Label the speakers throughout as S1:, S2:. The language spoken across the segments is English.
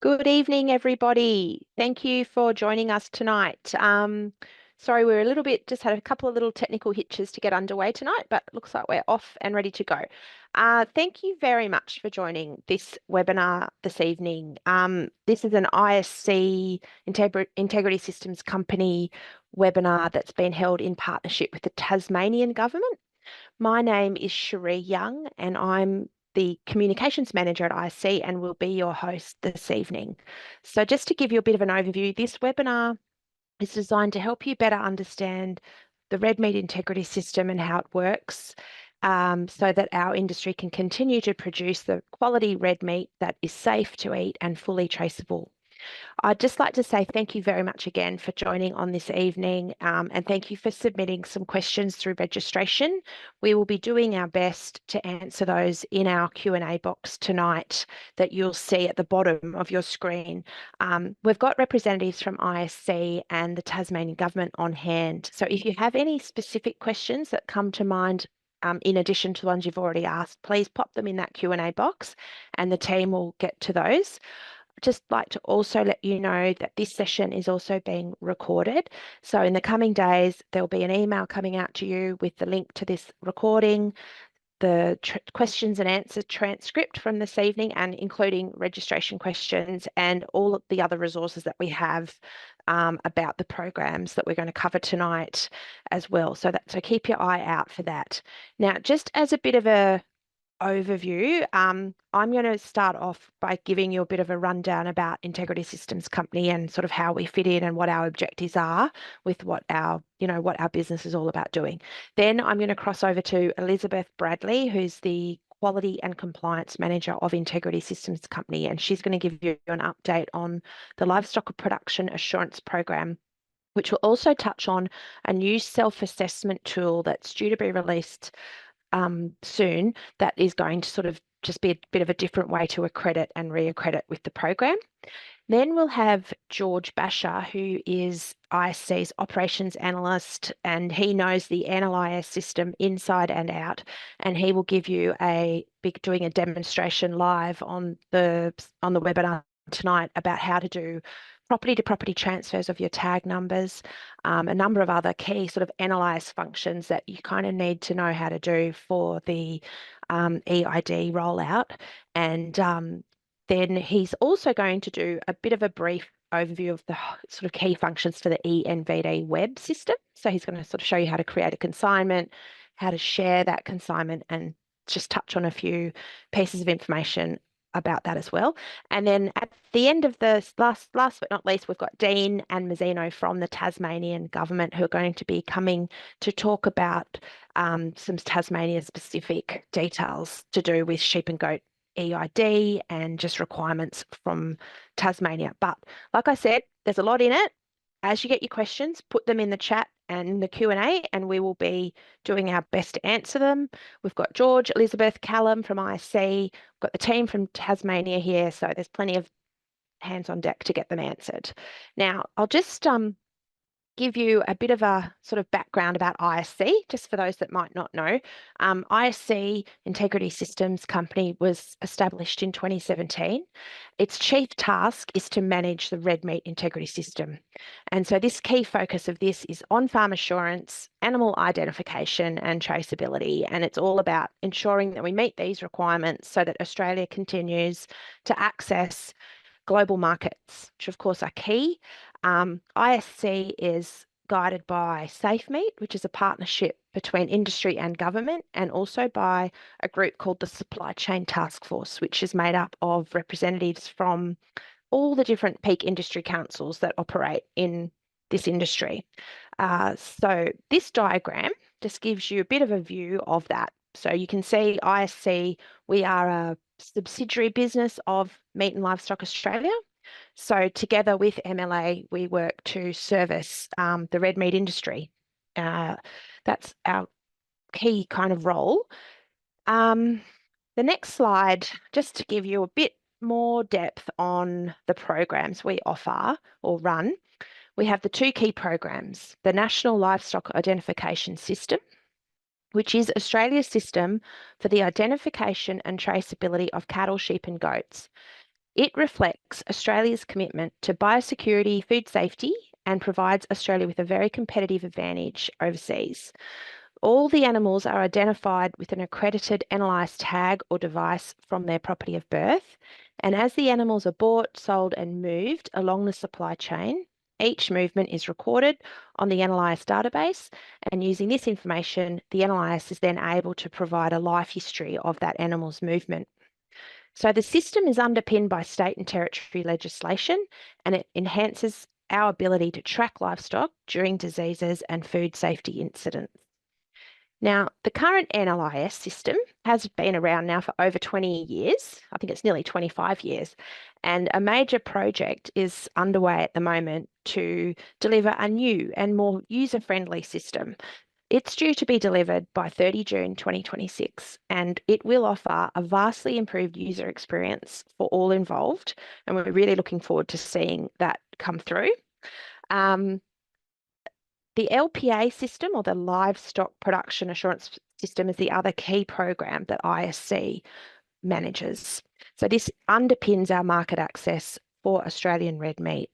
S1: Good evening, everybody. Thank you for joining us tonight. Sorry, we're a little bit, just had a couple of little technical hitches to get underway tonight, but it looks like we're off and ready to go. Thank you very much for joining this webinar this evening. This is an ISC Integrity Systems Company webinar that's been held in partnership with the Tasmanian government. My name is Cherie Young, and I'm the Communications Manager at ISC and will be your host this evening. So just to give you a bit of an overview, this webinar is designed to help you better understand the red meat integrity system and how it works, so that our industry can continue to produce the quality red meat that is safe to eat and fully traceable. I'd just like to say thank you very much again for joining on this evening, and thank you for submitting some questions through registration. We will be doing our best to answer those in our Q&A box tonight that you'll see at the bottom of your screen. We've got representatives from ISC and the Tasmanian government on hand. So if you have any specific questions that come to mind, in addition to the ones you've already asked, please pop them in that Q&A box and the team will get to those. Just like to also let you know that this session is also being recorded. So in the coming days, there'll be an email coming out to you with the link to this recording, the questions and answer transcript from this evening, and including registration questions and all of the other resources that we have about the programs that we're going to cover tonight as well. So keep your eye out for that. Now, just as a bit of a overview, I'm going to start off by giving you a bit of a rundown about Integrity Systems Company and sort of how we fit in and what our objectives are with what our business is all about doing. Then I'm going to cross over to Elizabeth Bradley, who's the Quality and Compliance Manager of Integrity Systems Company, and she's going to give you an update on the Livestock Production Assurance Program, which will also touch on a new self-assessment tool that's due to be released soon, that is going to sort of just be a bit of a different way to accredit and re-accredit with the program. Then we'll have George Basher, who is ISC's operations analyst, and he knows the NLIS system inside and out, and he will give you doing a demonstration live on the webinar tonight about how to do property to property transfers of your tag numbers, a number of other key sort of NLIS functions that you kind of need to know how to do for the eID rollout. And then he's also going to do a bit of a brief overview of the sort of key functions for the eNVD web system. So he's going to sort of show you how to create a consignment, how to share that consignment, and just touch on a few pieces of information about that as well. And then at the end of the last but not least, we've got Dean and Mazzino from the Tasmanian government, who are going to be coming to talk about some Tasmania specific details to do with sheep and goat eID and just requirements from Tasmania. But like I said, there's a lot in it. As you get your questions, put them in the chat and in the Q&A, and we will be doing our best to answer them. We've got George, Elizabeth, Callum from ISC, we've got the team from Tasmania here, so there's plenty of hands on deck to get them answered. Now, I'll just give you a bit of a sort of background about ISC, just for those that might not know. ISC, Integrity Systems Company, was established in 2017. Its chief task is to manage the red meat integrity system. And so this key focus of this is on-farm assurance, animal identification and traceability. And it's all about ensuring that we meet these requirements so that Australia continues to access global markets, which of course are key. ISC is guided by Safe Meat, which is a partnership between industry and government, and also by a group called the Supply Chain Task Force, which is made up of representatives from all the different peak industry councils that operate in this industry. So this diagram just gives you a bit of a view of that. So you can see ISC, we are a subsidiary business of Meat and Livestock Australia. So together with MLA, we work to service the red meat industry. That's our key kind of role. The next slide, just to give you a bit more depth on the programs we offer or run. We have the two key programs, the National Livestock Identification System, which is Australia's system for the identification and traceability of cattle, sheep and goats. It reflects Australia's commitment to biosecurity, food safety, and provides Australia with a very competitive advantage overseas. All the animals are identified with an accredited NLIS tag or device from their property of birth. And as the animals are bought, sold, and moved along the supply chain, each movement is recorded on the NLIS database. And using this information, the NLIS is then able to provide a life history of that animal's movement. So the system is underpinned by state and territory legislation, and it enhances our ability to track livestock during diseases and food safety incidents. Now, the current NLIS system has been around now for over 20 years. I think it's nearly 25 years. And a major project is underway at the moment to deliver a new and more user-friendly system. It's due to be delivered by 30 June 2026, and it will offer a vastly improved user experience for all involved. And we're really looking forward to seeing that come through. The LPA system, or the Livestock Production Assurance System, is the other key program that ISC manages. So this underpins our market access for Australian red meat.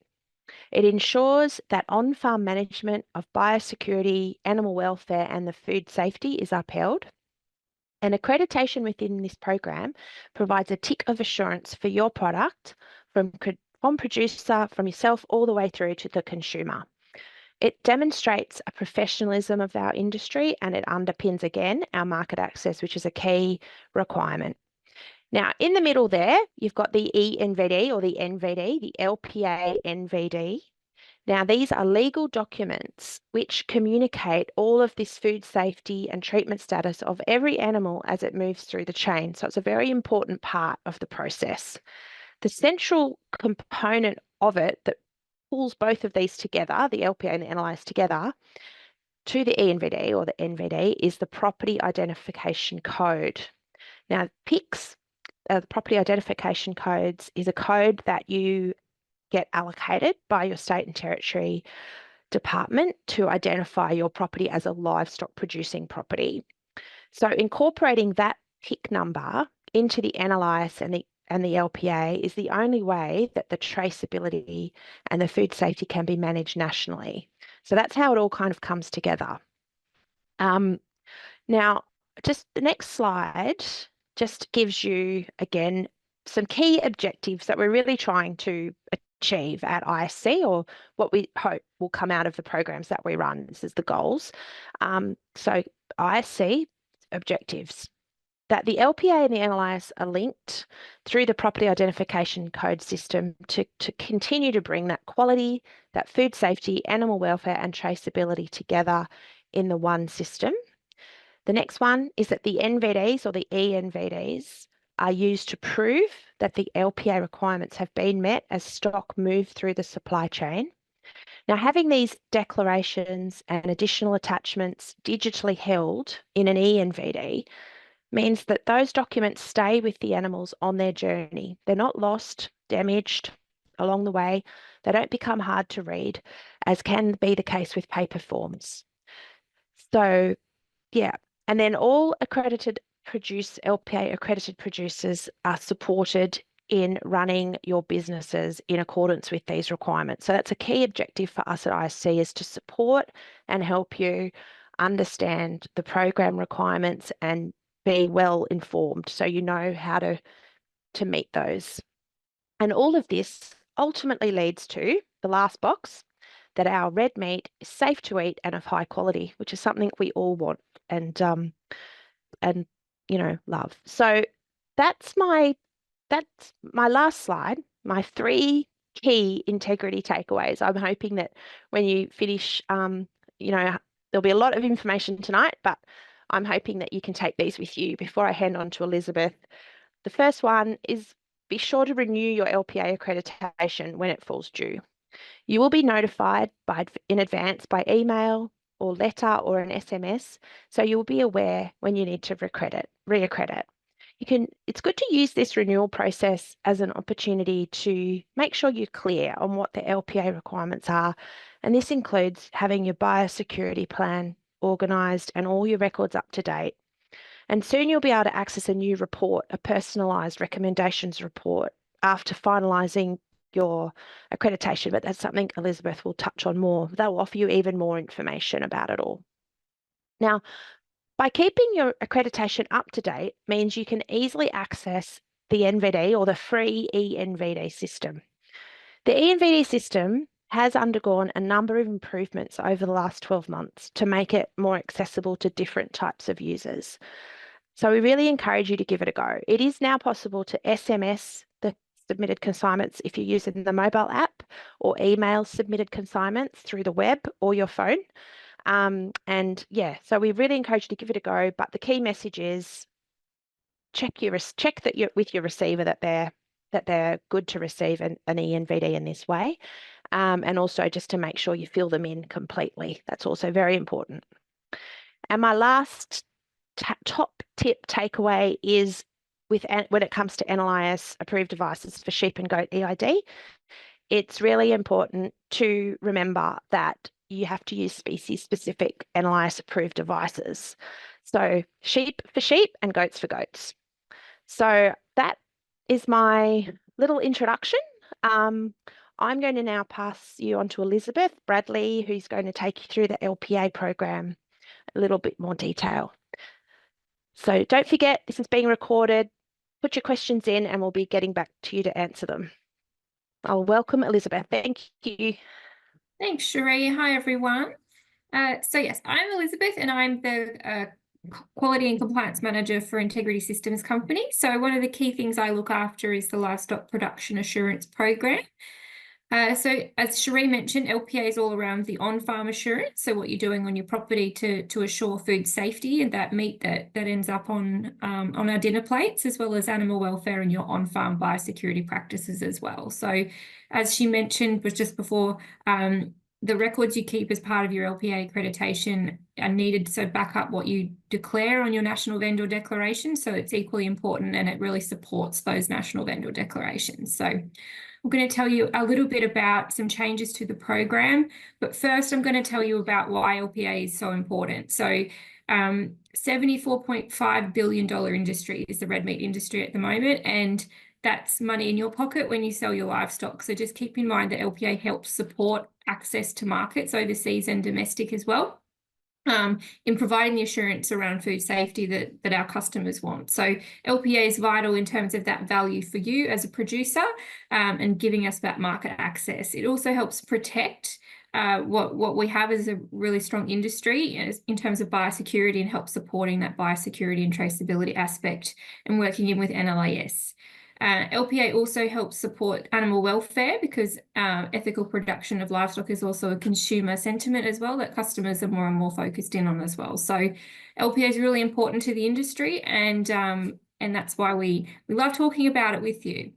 S1: It ensures that on-farm management of biosecurity, animal welfare, and the food safety is upheld. And accreditation within this program provides a tick of assurance for your product from producer, from yourself, all the way through to the consumer. It demonstrates a professionalism of our industry, and it underpins, again, our market access, which is a key requirement. Now, in the middle there, you've got the eNVD or the NVD, the LPA NVD. Now, these are legal documents which communicate all of this food safety and treatment status of every animal as it moves through the chain. So it's a very important part of the process. The central component of it that pulls both of these together, the LPA and the NLIS together, to the eNVD or the NVD is the Property Identification Code. Now, PICs, the Property Identification Codes, is a code that you get allocated by your state and territory department to identify your property as a livestock producing property. So incorporating that PIC number into the NLIS and the LPA is the only way that the traceability and the food safety can be managed nationally. So that's how it all kind of comes together. Now, just the next slide just gives you, again, some key objectives that we're really trying to achieve at ISC, or what we hope will come out of the programs that we run. This is the goals. So ISC objectives: that the LPA and the NLIS are linked through the Property Identification Code system to continue to bring that quality, that food safety, animal welfare, and traceability together in the one system. The next one is that the NVDs or the eNVDs are used to prove that the LPA requirements have been met as stock move through the supply chain. Now, having these declarations and additional attachments digitally held in an eNVD means that those documents stay with the animals on their journey. They're not lost, damaged along the way. They don't become hard to read, as can be the case with paper forms. So, yeah. And then all LPA accredited producers are supported in running your businesses in accordance with these requirements. So that's a key objective for us at ISC, is to support and help you understand the program requirements and be well informed so you know how to meet those. And all of this ultimately leads to the last box, that our red meat is safe to eat and of high quality, which is something we all want and love. So that's my last slide, my 3 key integrity takeaways. I'm hoping that when you finish, there'll be a lot of information tonight, but I'm hoping that you can take these with you before I hand on to Elizabeth. The first one is, be sure to renew your LPA accreditation when it falls due. You will be notified in advance by email or letter or an SMS, so you'll be aware when you need to reaccredit. It's good to use this renewal process as an opportunity to make sure you're clear on what the LPA requirements are, and this includes having your biosecurity plan organised and all your records up to date. And soon you'll be able to access a new report, a personalised recommendations report, after finalising your accreditation, but that's something Elizabeth will touch on more. They'll offer you even more information about it all. Now, by keeping your accreditation up to date means you can easily access the NVD or the free eNVD system. The eNVD system has undergone a number of improvements over the last 12 months to make it more accessible to different types of users. So we really encourage you to give it a go. It is now possible to SMS the submitted consignments if you're using the mobile app, or email submitted consignments through the web or your phone. And yeah, so we really encourage you to give it a go. But the key message is check that you're with your receiver that they're good to receive an eNVD in this way. And also just to make sure you fill them in completely. That's also very important. And my last top tip takeaway is when it comes to NLIS approved devices for sheep and goat eID, it's really important to remember that you have to use species-specific NLIS approved devices. So sheep for sheep and goats for goats. So that is my little introduction. I'm going to now pass you on to Elizabeth Bradley, who's going to take you through the LPA program a little bit more detail. So don't forget, this is being recorded. Put your questions in and we'll be getting back to you to answer them. I'll welcome Elizabeth. Thank you.
S2: Thanks, Cherie. Hi, everyone. So yes, I'm Elizabeth and I'm the Quality and Compliance Manager for Integrity Systems Company. So one of the key things I look after is the Livestock Production Assurance Program. So as Cherie mentioned, LPA is all around the on-farm assurance. So what you're doing on your property to assure food safety and that meat that ends up on our dinner plates, as well as animal welfare and your on-farm biosecurity practices as well. So as she mentioned was just before, the records you keep as part of your LPA accreditation are needed to back up what you declare on your National Vendor Declaration. So it's equally important and it really supports those National Vendor Declarations. So I'm going to tell you a little bit about some changes to the program, but first I'm going to tell you about why LPA is so important. So $74.5 billion industry is the red meat industry at the moment, and that's money in your pocket when you sell your livestock. So just keep in mind that LPA helps support access to markets overseas and domestic as well, in providing the assurance around food safety that our customers want. So LPA is vital in terms of that value for you as a producer, and giving us that market access. It also helps protect what we have as a really strong industry in terms of biosecurity, and helps supporting that biosecurity and traceability aspect and working in with NLIS. LPA also helps support animal welfare because ethical production of livestock is also a consumer sentiment as well that customers are more and more focused in on as well. So LPA is really important to the industry, and that's why we love talking about it with you.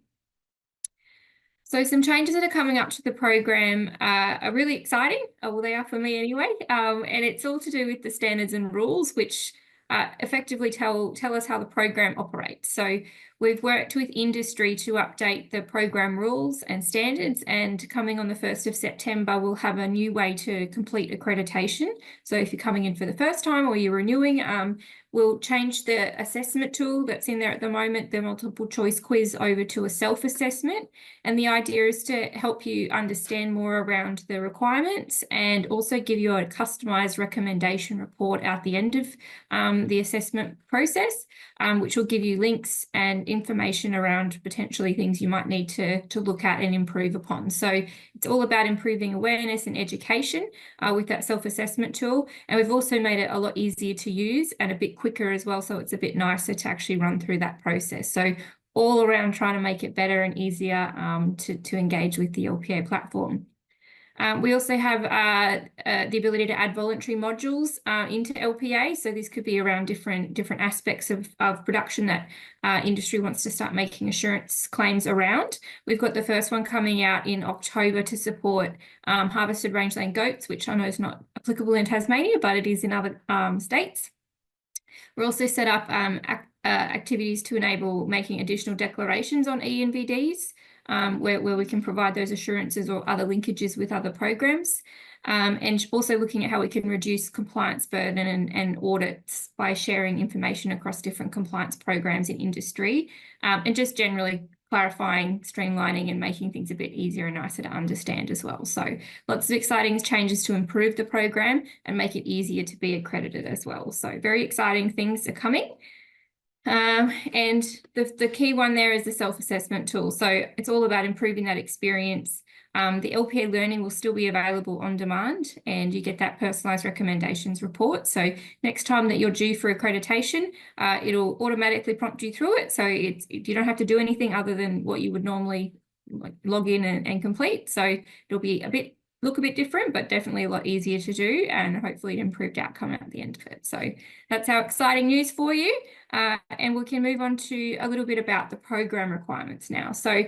S2: So some changes that are coming up to the program are really exciting. Well, they are for me anyway. And it's all to do with the standards and rules, which effectively tell us how the program operates. So we've worked with industry to update the program rules and standards, and coming on the 1st of September, we'll have a new way to complete accreditation. So if you're coming in for the first time or you're renewing, we'll change the assessment tool that's in there at the moment, the multiple choice quiz, over to a self-assessment. And the idea is to help you understand more around the requirements and also give you a customized recommendation report at the end of the assessment process, which will give you links and information around potentially things you might need to look at and improve upon. So it's all about improving awareness and education with that self-assessment tool. And we've also made it a lot easier to use and a bit quicker as well, so it's a bit nicer to actually run through that process. So all around trying to make it better and easier to engage with the LPA platform. We also have the ability to add voluntary modules into LPA. So this could be around different aspects of production that industry wants to start making assurance claims around. We've got the first one coming out in October to support harvested rangeland goats, which I know is not applicable in Tasmania, but it is in other states. We're also set up activities to enable making additional declarations on eNVDs, where we can provide those assurances or other linkages with other programs, and also looking at how we can reduce compliance burden and audits by sharing information across different compliance programs in industry, and just generally clarifying, streamlining, and making things a bit easier and nicer to understand as well. So lots of exciting changes to improve the program and make it easier to be accredited as well. So very exciting things are coming. And the key one there is the self-assessment tool. So it's all about improving that experience. The LPA learning will still be available on demand, and you get that personalised recommendations report. So next time that you're due for accreditation, it'll automatically prompt you through it. So you don't have to do anything other than what you would normally log in and complete. So it'll be look a bit different, but definitely a lot easier to do, and hopefully an improved outcome at the end of it. So that's our exciting news for you. And we can move on to a little bit about the program requirements now. So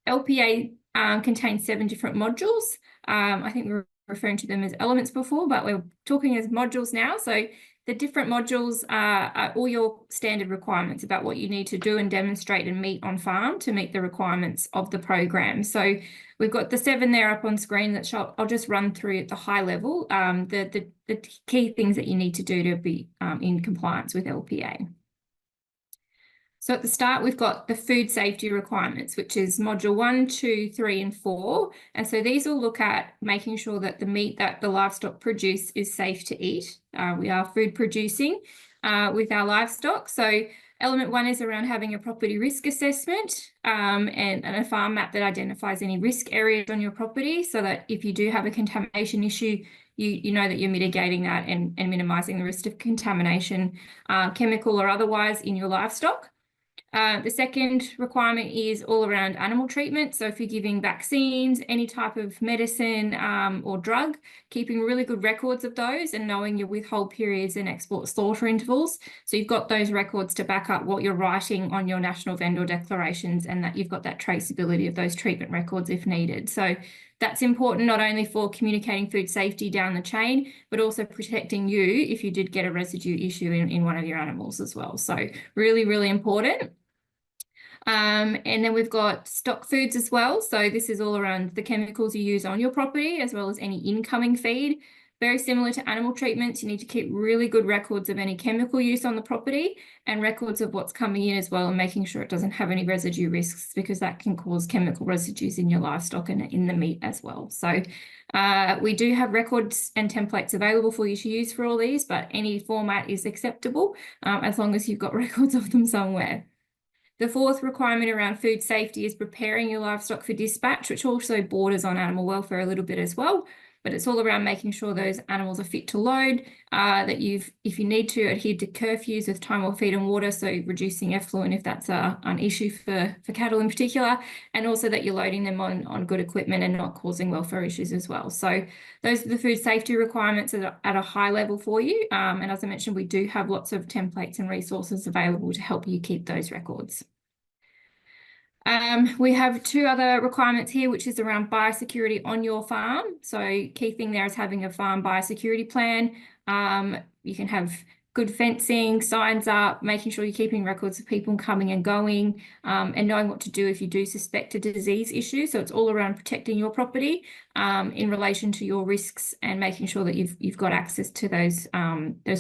S2: LPA contains 7 different modules. I think we were referring to them as elements before, but we're talking as modules now. So the different modules are all your standard requirements about what you need to do and demonstrate and meet on farm to meet the requirements of the program. So we've got the 7 there up on screen that I'll just run through at the high level, the key things that you need to do to be in compliance with LPA. So at the start, we've got the food safety requirements, which is module 1, 2, 3, and 4. And so these will look at making sure that the meat that the livestock produce is safe to eat. We are food producing with our livestock. So element 1 is around having a property risk assessment and a farm map that identifies any risk areas on your property, so that if you do have a contamination issue, you know that you're mitigating that and minimising the risk of contamination, chemical or otherwise, in your livestock. The second requirement is all around animal treatment. So if you're giving vaccines, any type of medicine or drug, keeping really good records of those and knowing your withhold periods and export slaughter intervals. So you've got those records to back up what you're writing on your national vendor declarations, and that you've got that traceability of those treatment records if needed. So that's important not only for communicating food safety down the chain, but also protecting you if you did get a residue issue in one of your animals as well. So really, really important. And then we've got stock foods as well. So this is all around the chemicals you use on your property, as well as any incoming feed. Very similar to animal treatments, you need to keep really good records of any chemical use on the property and records of what's coming in as well, and making sure it doesn't have any residue risks, because that can cause chemical residues in your livestock and in the meat as well. So we do have records and templates available for you to use for all these, but any format is acceptable as long as you've got records of them somewhere. The fourth requirement around food safety is preparing your livestock for dispatch, which also borders on animal welfare a little bit as well. But it's all around making sure those animals are fit to load, that if you need to, adhere to curfews with time or feed and water, so reducing effluent if that's an issue for cattle in particular, and also that you're loading them on good equipment and not causing welfare issues as well. So those are the food safety requirements at a high level for you. And as I mentioned, we do have lots of templates and resources available to help you keep those records. We have 2 other requirements here, which is around biosecurity on your farm. So key thing there is having a farm biosecurity plan. You can have good fencing, signs up, making sure you're keeping records of people coming and going, and knowing what to do if you do suspect a disease issue. So it's all around protecting your property in relation to your risks, and making sure that you've got access to those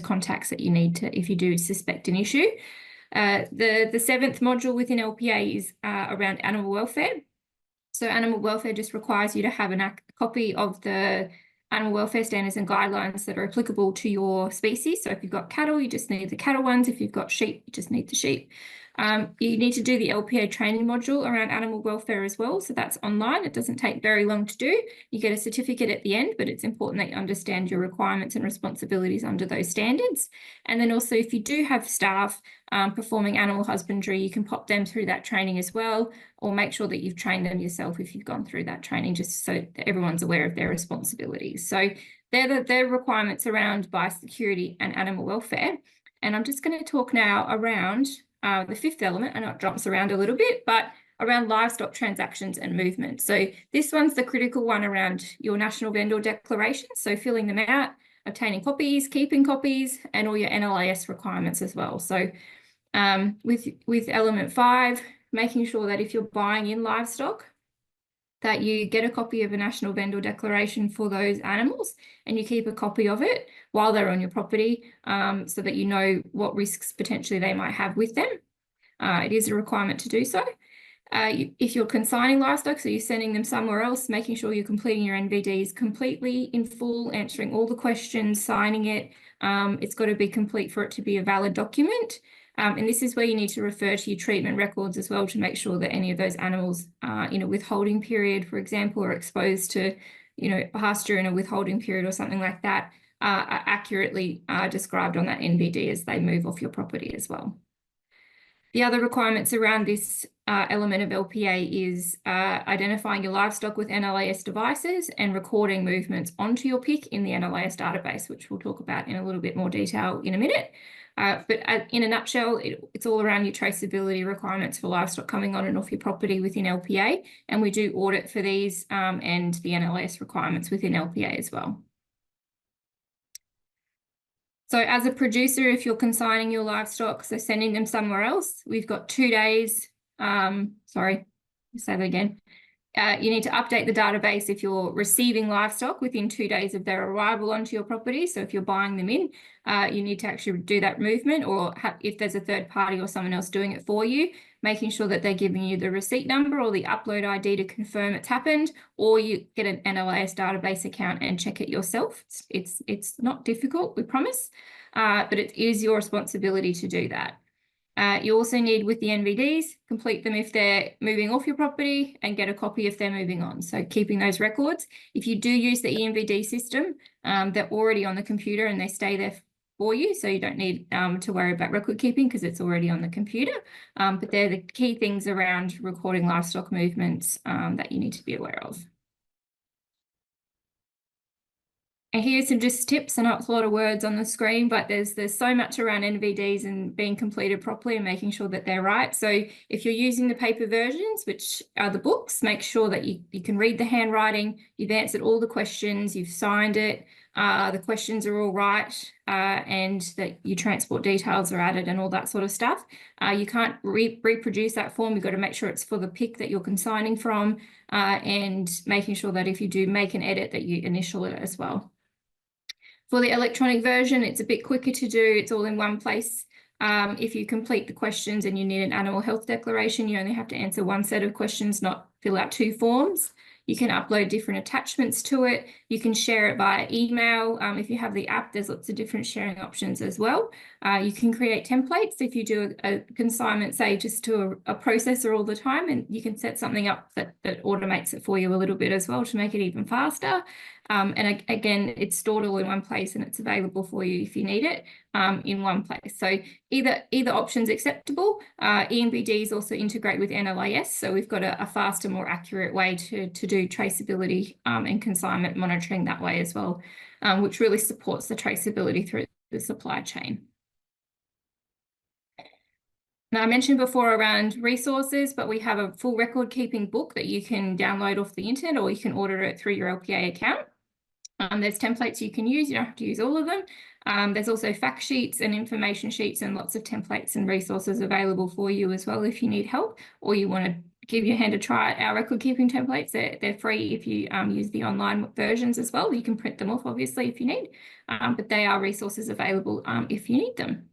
S2: contacts that you need to if you do suspect an issue. The 7th module within LPA is around animal welfare. So animal welfare just requires you to have a copy of the animal welfare standards and guidelines that are applicable to your species. So if you've got cattle, you just need the cattle ones. If you've got sheep, you just need the sheep. You need to do the LPA training module around animal welfare as well. So that's online. It doesn't take very long to do. You get a certificate at the end, but it's important that you understand your requirements and responsibilities under those standards. And then also, if you do have staff performing animal husbandry, you can pop them through that training as well, or make sure that you've trained them yourself if you've gone through that training, just so that everyone's aware of their responsibilities. So they're the requirements around biosecurity and animal welfare. And I'm just going to talk now around the 5th element. I know it jumps around a little bit, but around livestock transactions and movement. So this one's the critical one around your national vendor declaration. So filling them out, obtaining copies, keeping copies, and all your NLIS requirements as well. So with element 5, making sure that if you're buying in livestock, that you get a copy of a national vendor declaration for those animals, and you keep a copy of it while they're on your property, so that you know what risks potentially they might have with them. It is a requirement to do so. If you're consigning livestock, so you're sending them somewhere else, making sure you're completing your NVDs completely in full, answering all the questions, signing it. It's got to be complete for it to be a valid document. And this is where you need to refer to your treatment records as well to make sure that any of those animals in a withholding period, for example, or exposed to, pasture in a withholding period or something like that, are accurately described on that NVD as they move off your property as well. The other requirements around this element of LPA is identifying your livestock with NLIS devices and recording movements onto your PIC in the NLIS database, which we'll talk about in a little bit more detail in a minute. But in a nutshell, it's all around your traceability requirements for livestock coming on and off your property within LPA. And we do audit for these and the NLIS requirements within LPA as well. So as a producer, if you're consigning your livestock, so sending them somewhere else, we've got 2 days. Sorry, say that again. You need to update the database if you're receiving livestock within 2 days of their arrival onto your property. So if you're buying them in, you need to actually do that movement, or if there's a third party or someone else doing it for you, making sure that they're giving you the receipt number or the upload ID to confirm it's happened, or you get an NLIS database account and check it yourself. It's not difficult, we promise, but it is your responsibility to do that. You also need, with the NVDs, complete them if they're moving off your property and get a copy if they're moving on. So keeping those records. If you do use the EMVD system, they're already on the computer and they stay there for you. So you don't need to worry about record keeping because it's already on the computer. But they're the key things around recording livestock movements that you need to be aware of. And here's some just tips. I know it's a lot of words on the screen, but there's so much around NVDs and being completed properly and making sure that they're right. So if you're using the paper versions, which are the books, make sure that you can read the handwriting, you've answered all the questions, you've signed it, the questions are all right, and that your transport details are added and all that sort of stuff. You can't reproduce that form. You've got to make sure it's for the PIC that you're consigning from, and making sure that if you do make an edit that you initial it as well. For the electronic version, it's a bit quicker to do. It's all in one place. If you complete the questions and you need an animal health declaration, you only have to answer one set of questions, not fill out 2 forms. You can upload different attachments to it. You can share it via email. If you have the app, there's lots of different sharing options as well. You can create templates if you do a consignment, say, just to a processor all the time, and you can set something up that automates it for you a little bit as well to make it even faster. And again, it's stored all in one place and it's available for you if you need it in one place. So either option's acceptable. EMBDs also integrate with NLIS, so we've got a faster, more accurate way to do traceability and consignment monitoring that way as well, which really supports the traceability through the supply chain. Now, I mentioned before around resources, but we have a full record keeping book that you can download off the internet, or you can order it through your LPA account. There's templates you can use. You don't have to use all of them. There's also fact sheets and information sheets and lots of templates and resources available for you as well if you need help, or you want to give your hand a try at our record keeping templates. They're free if you use the online versions as well. You can print them off, obviously, if you need, but they are resources available if you need them.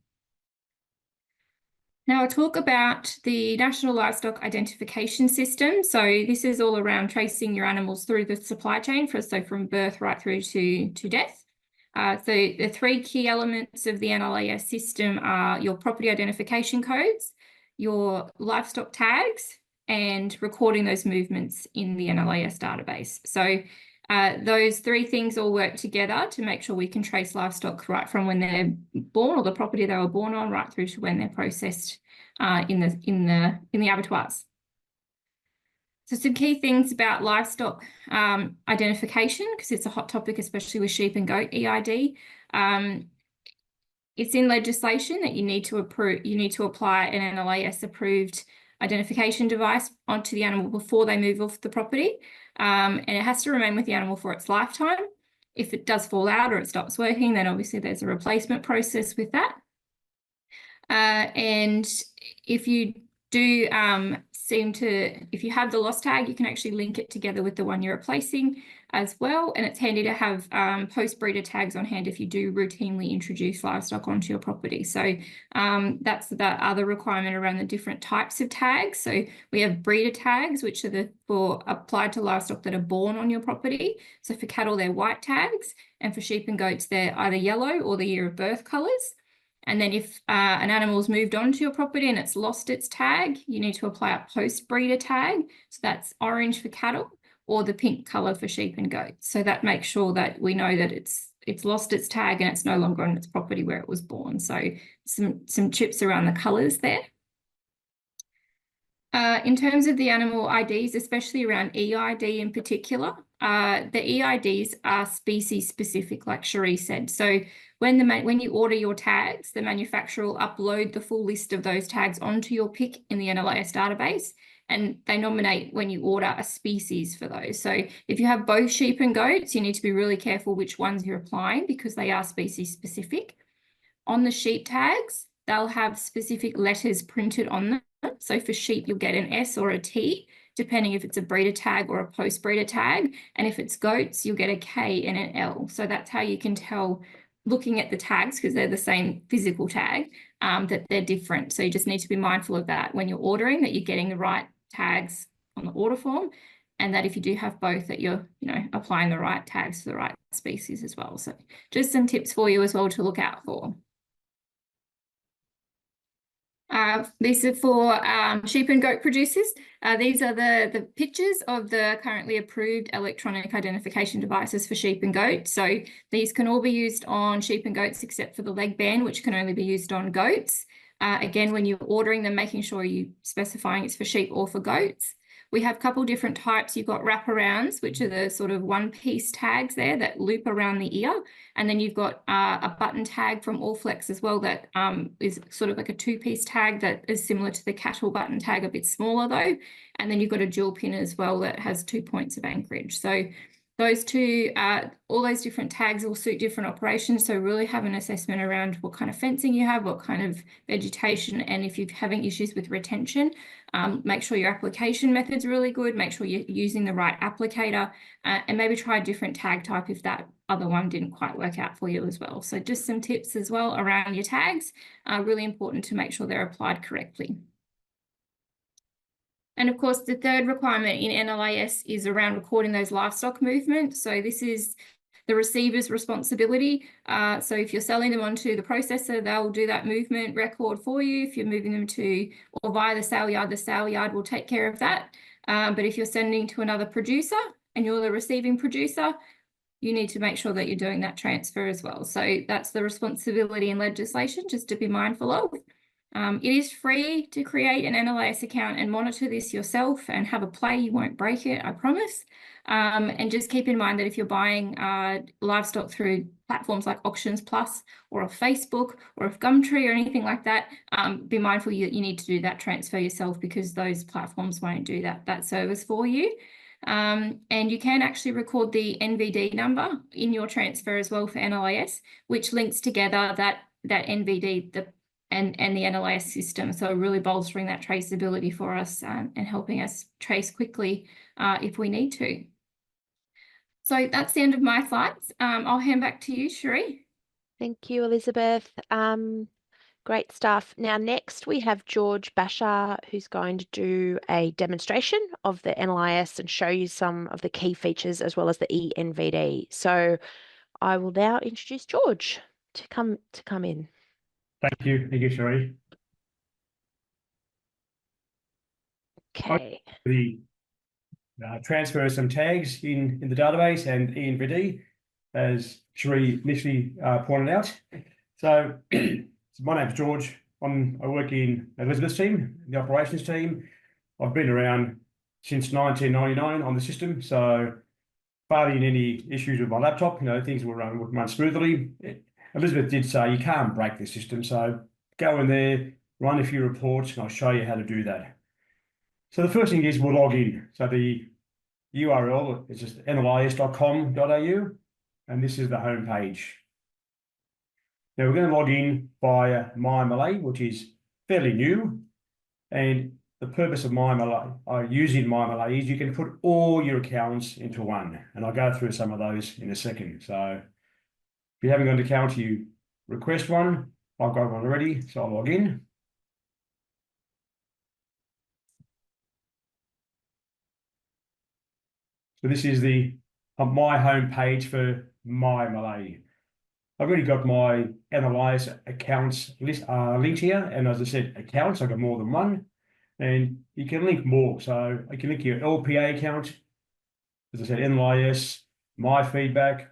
S2: Now I'll talk about the National Livestock Identification System. So this is all around tracing your animals through the supply chain, so from birth right through to death. So the 3 key elements of the NLIS system are your property identification codes, your livestock tags, and recording those movements in the NLIS database. So those 3 things all work together to make sure we can trace livestock right from when they're born, or the property they were born on, right through to when they're processed in the abattoirs. So some key things about livestock identification, because it's a hot topic, especially with sheep and goat eID. It's in legislation that you need to apply an NLIS approved identification device onto the animal before they move off the property. And it has to remain with the animal for its lifetime. If it does fall out or it stops working, then obviously there's a replacement process with that. And if you do seem to, if you have the lost tag, you can actually link it together with the one you're replacing as well. And it's handy to have post-breeder tags on hand if you do routinely introduce livestock onto your property. So that's the other requirement around the different types of tags. So we have breeder tags, which are for applied to livestock that are born on your property. So for cattle, they're white tags, and for sheep and goats, they're either yellow or the year of birth colours. And then if an animal's moved onto your property and it's lost its tag, you need to apply a post-breeder tag. So that's orange for cattle or the pink colour for sheep and goats. So that makes sure that we know that it's lost its tag and it's no longer on its property where it was born. So some chips around the colours there. In terms of the animal IDs, especially around eID in particular, the eIDs are species specific, like Cherie said. So when you order your tags, the manufacturer will upload the full list of those tags onto your pick in the NLIS database, and they nominate when you order a species for those. So if you have both sheep and goats, you need to be really careful which ones you're applying because they are species specific. On the sheep tags, they'll have specific letters printed on them. So for sheep, you'll get an S or a T, depending if it's a breeder tag or a post-breeder tag. And if it's goats, you'll get a K and an L. So that's how you can tell, looking at the tags, because they're the same physical tag, that they're different. So you just need to be mindful of that when you're ordering, that you're getting the right tags on the order form, and that if you do have both, that you're applying the right tags for the right species as well. So just some tips for you as well to look out for. These are for sheep and goat producers. These are the pictures of the currently approved electronic identification devices for sheep and goats. So these can all be used on sheep and goats except for the leg band, which can only be used on goats. Again, when you're ordering them, making sure you're specifying it's for sheep or for goats. We have a couple different types. You've got wraparounds, which are the sort of one-piece tags there that loop around the ear. And then you've got a button tag from Allflex as well that is sort of like a two-piece tag that is similar to the cattle button tag, a bit smaller though. And then you've got a dual pin as well that has 2 points of anchorage. So those two, all those different tags will suit different operations. So really have an assessment around what kind of fencing you have, what kind of vegetation, and if you're having issues with retention, make sure your application method's really good, make sure you're using the right applicator, and maybe try a different tag type if that other one didn't quite work out for you as well. So just some tips as well around your tags are really important to make sure they're applied correctly. And of course, the third requirement in NLIS is around recording those livestock movements. So this is the receiver's responsibility. So if you're selling them onto the processor, they'll do that movement record for you. If you're moving them to or via the sale yard will take care of that. But if you're sending to another producer and you're the receiving producer, you need to make sure that you're doing that transfer as well. So that's the responsibility in legislation, just to be mindful of. It is free to create an NLIS account and monitor this yourself and have a play. You won't break it, I promise. And just keep in mind that if you're buying livestock through platforms like Auctions Plus or a Facebook or a Gumtree or anything like that, be mindful you need to do that transfer yourself because those platforms won't do that service for you. And you can actually record the NVD number in your transfer as well for NLIS, which links together that NVD, and the NLIS system. So really bolstering that traceability for us and helping us trace quickly if we need to. So that's the end of my slides. I'll hand back to you, Cherie.
S1: Thank you, Elizabeth. Great stuff. Now, next we have George Basher, who's going to do a demonstration of the NLIS and show you some of the key features as well as the eNVD. So I will now introduce George to come in.
S3: Thank you, Cherie.
S1: Okay.
S3: The transfer some tags in the database and eNVD, as Cherie initially pointed out. So, my name's George. I work in Elizabeth's team, the operations team. I've been around since 1999 on the system, so barring any issues with my laptop, things will run smoothly. Elizabeth did say you can't break the system, so go in there, run a few reports, and I'll show you how to do that. So the first thing is we'll log in. So the URL is just nlis.com.au, and this is the home page. Now we're going to log in via My Malay, which is fairly new, and the purpose of MyMLA, using MyMLA, is you can put all your accounts into one, and I'll go through some of those in a second. So if you haven't got an account, you request one. I've got one already, so I'll log in. So this is my home page for MyMLA. I've already got my NLIS accounts linked here, and as I said, accounts, I've got more than one, and you can link more. So I can link your LPA account, as I said, NLIS, my feedback,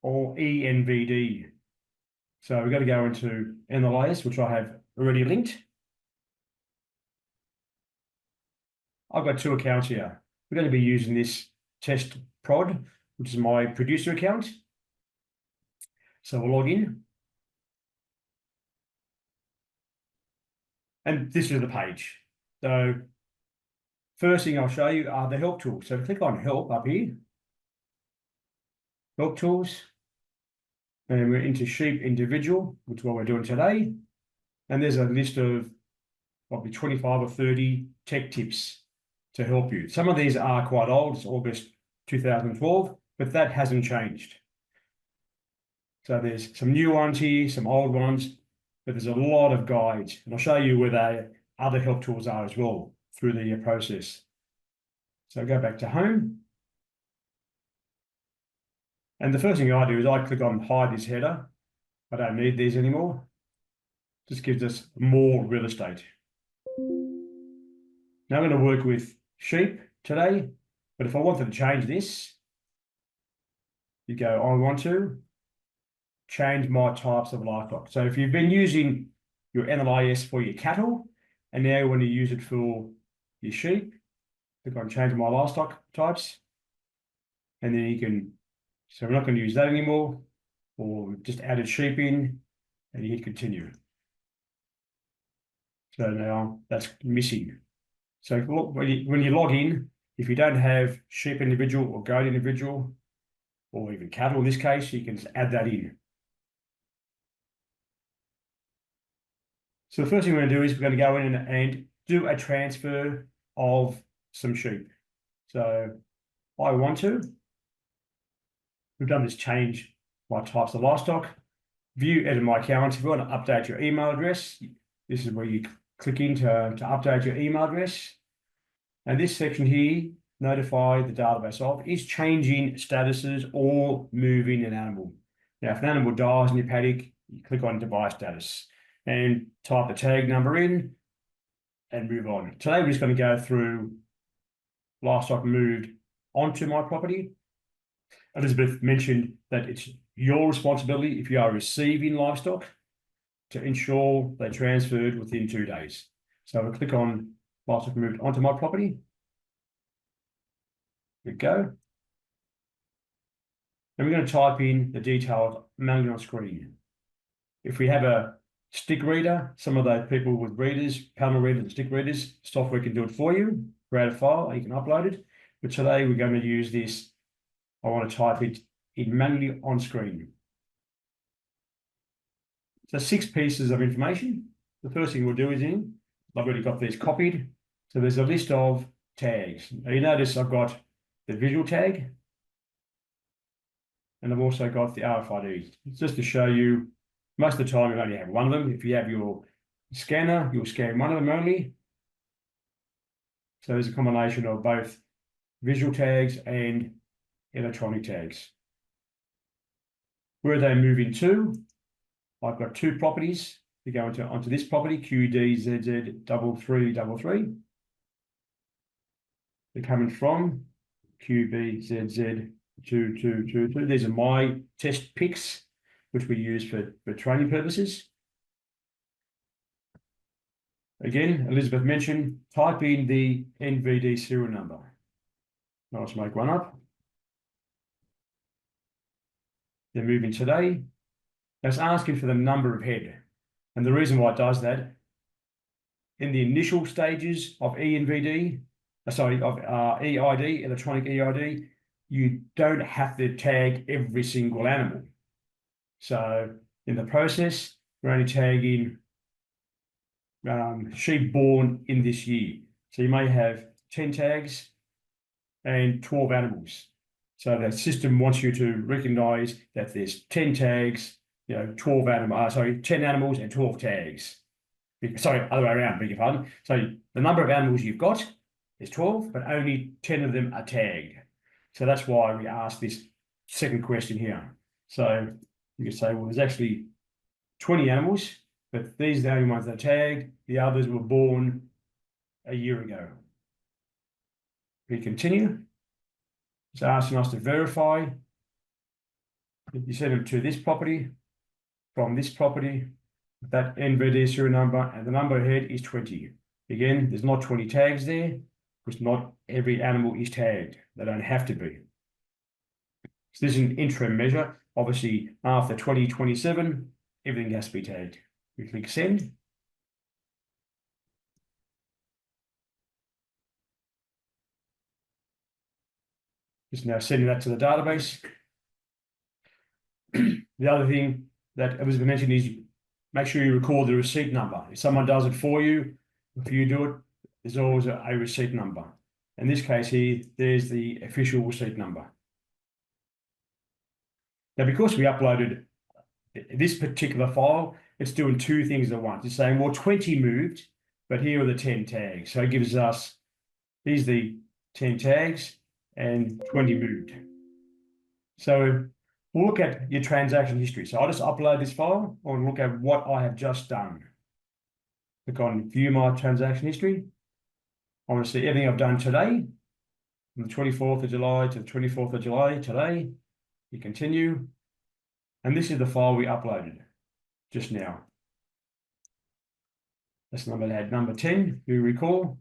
S3: or ENVD. So we've got to go into NLIS, which I have already linked. I've got two accounts here. We're going to be using this test prod, which is my producer account. So we'll log in. And this is the page. So first thing I'll show you are the help tools. So click on help up here. Help tools. And we're into sheep individual, which is what we're doing today. And there's a list of probably 25 or 30 tech tips to help you. Some of these are quite old. It's August 2012, but that hasn't changed. So there's some new ones here, some old ones, but there's a lot of guides. And I'll show you where the other help tools are as well through the process. So go back to home. And the first thing I do is I click on hide this header. I don't need these anymore. Just gives us more real estate. Now I'm going to work with sheep today, but if I wanted to change this, you go, I want to change my types of livestock. So if you've been using your NLIS for your cattle, and now you want to use it for your sheep, click on change my livestock types, and then you can, so we're not going to use that anymore, or we've just added sheep in, and you hit continue. So now that's missing. So when you log in, if you don't have sheep individual or goat individual, or even cattle in this case, you can just add that in. So the first thing we're going to do is we're going to go in and do a transfer of some sheep. So I want to. We've done this change my types of livestock. View edit my account. If you want to update your email address, this is where you click in to update your email address. And this section here, notify the database of, is changing statuses or moving an animal. Now, if an animal dies in your paddock, you click on device status and type the tag number in and move on. Today, we're just going to go through livestock moved onto my property. Elizabeth mentioned that it's your responsibility, if you are receiving livestock, to ensure they're transferred within 2 days. So I'll click on livestock moved onto my property. There we go. And we're going to type in the details manually on screen. If we have a stick reader, some of those people with readers, panel readers and stick readers, software can do it for you, create a file, you can upload it. But today we're going to use this. I want to type it in manually on screen. So 6 pieces of information. The first thing we'll do is I've already got these copied. So there's a list of tags. Now you notice I've got the visual tag, and I've also got the RFID. It's just to show you, most of the time you only have one of them. If you have your scanner, you'll scan one of them only. So there's a combination of both visual tags and electronic tags. Where they move into, I've got 2 properties. They go onto this property, QDZZ3333. They're coming from QBZZ2222. These are my test picks, which we use for training purposes. Again, Elizabeth mentioned, type in the NVD serial number. Now let's make one up. They're moving today. It's asking for the number of head. And the reason why it does that, in the initial stages of eID, electronic eID, you don't have to tag every single animal. So in the process, we're only tagging sheep born in this year. So you may have 10 tags and 12 animals. So the system wants you to recognize that there's 10 tags, 12 animals, 10 animals and 12 tags. Sorry, other way around, beg your pardon. So the number of animals you've got is 12, but only 10 of them are tagged. So that's why we asked this second question here. So you could say, well, there's actually 20 animals, but these are the only ones that are tagged. The others were born a year ago. We continue. It's asking us to verify. You send them to this property, from this property, that NVD serial number, and the number ahead is 20. Again, there's not 20 tags there, because not every animal is tagged. They don't have to be. So this is an interim measure. Obviously, after 2027, everything has to be tagged. We click send. Just now sending that to the database. The other thing that was mentioned is make sure you record the receipt number. If someone does it for you, if you do it, there's always a receipt number. In this case here, there's the official receipt number. Now, because we uploaded this particular file, it's doing two things at once. It's saying, well, 20 moved, but here are the 10 tags. So it gives us, these are the 10 tags and 20 moved. So we'll look at your transaction history. So I'll just upload this file and look at what I have just done. Click on view my transaction history. I want to see everything I've done today, from the 24th of July to the 24th of July today. You continue. And this is the file we uploaded just now. That's number that had number 10, you recall.